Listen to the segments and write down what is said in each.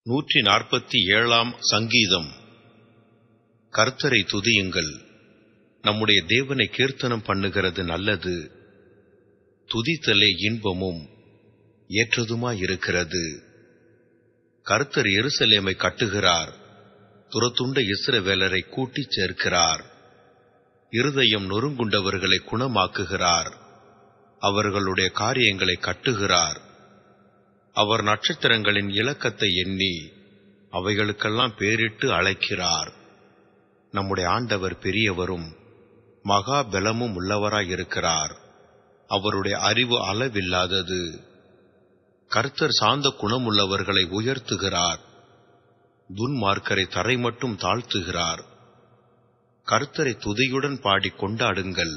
147 சங்கீதம். கர்த்தரை துதியுங்கள். நம்முடைய தேவனை கீர்த்தனம் பண்ணுகிறது நல்லது. துதித்தலே இன்பமும் ஏற்றதுமாயிருக்கிறது. கர்த்தர் எருசலேமை கட்டுகிறார், துரத்துண்ட இஸ்ரவேலரை கூட்டிச் சேர்க்கிறார். இருதயம் நொறுங்குண்டவர்களை குணமாக்குகிறார், அவர்களுடைய காரியங்களை கட்டுகிறார். அவர் நட்சத்திரங்களின் இலக்கத்தை எண்ணி அவைகளுக்கெல்லாம் பேரிட்டு அழைக்கிறார். நம்முடைய ஆண்டவர் பெரியவரும் மகா பலமும் உள்ளவராயிருக்கிறார். அவருடைய அறிவு அளவில்லாதது. கர்த்தர் சாந்த குணமுள்ளவர்களை உயர்த்துகிறார், துன்மார்க்கரை தரை மட்டும் தாழ்த்துகிறார். கர்த்தரை துதியுடன் பாடி கொண்டாடுங்கள்.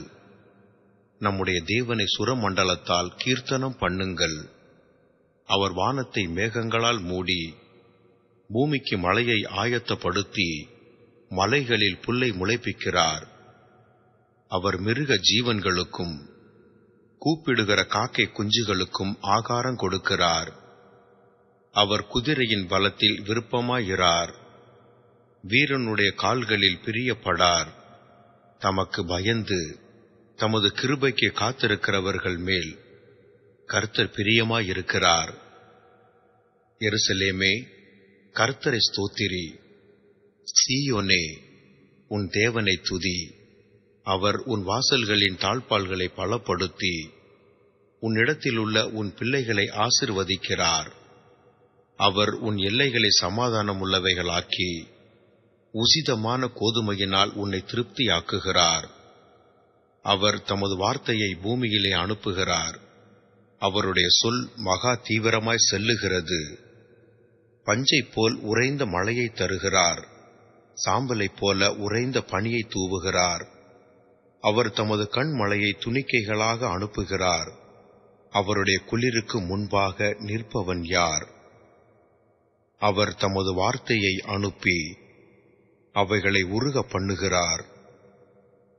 நம்முடைய தேவனை சுரமண்டலத்தால் கீர்த்தனம் பண்ணுங்கள். அவர் வானத்தை மேகங்களால் மூடி பூமிக்கு மழையை ஆயத்தப்படுத்தி மலைகளில் புல்லை முளைப்பிக்கிறார். அவர் மிருக ஜீவன்களுக்கும் கூப்பிடுகிற காக்கை குஞ்சுகளுக்கும் ஆகாரம் கொடுக்கிறார். அவர் குதிரையின் பலத்தில் விருப்பமாயிரார், வீரனுடைய கால்களில் பிரியப்படார். தமக்கு பயந்து தமது கிருபைக்கு காத்திருக்கிறவர்கள் மேல் கர்த்தர் பிரியமாயிருக்கிறார். எருசலேமே, கர்த்தரை ஸ்தோத்திரி. சீயோனே, உன் தேவனை துதி. அவர் உன் வாசல்களின் தாழ்பால்களை பலப்படுத்தி உன்னிடத்தில் உள்ள உன் பிள்ளைகளை ஆசிர்வதிக்கிறார். அவர் உன் எல்லைகளை சமாதானமுள்ளவைகளாக்கி உசிதமான கோதுமையினால் உன்னை திருப்தியாக்குகிறார். அவர் தமது வார்த்தையை பூமியிலே அனுப்புகிறார். அவருடைய சொல் மகா தீவிரமாய் செல்லுகிறது. பஞ்சை போல் உறைந்த மழையை தருகிறார், சாம்பலைப் போல உறைந்த பனியை தூவுகிறார். அவர் தமது கண்மழையை துணிக்கைகளாக அனுப்புகிறார். அவருடைய குளிருக்கு முன்பாக நிற்பவன் யார்? அவர் தமது வார்த்தையை அனுப்பி அவைகளை உருக பண்ணுகிறார்.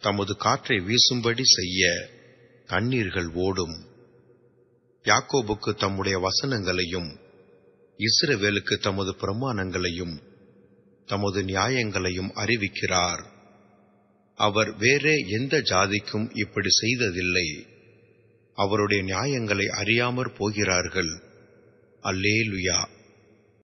தமது காற்றை வீசும்படி செய்ய தண்ணீர்கள் ஓடும். யாக்கோபுக்கு தம்முடைய வசனங்களையும் இஸ்ரவேலுக்கு தமது பிரமாணங்களையும் தமது நியாயங்களையும் அறிவிக்கிறார். அவர் வேறே எந்த ஜாதிக்கும் இப்படி செய்ததில்லை. அவருடைய நியாயங்களை அறியாமற் போகிறார்கள். அல்லேலுயா.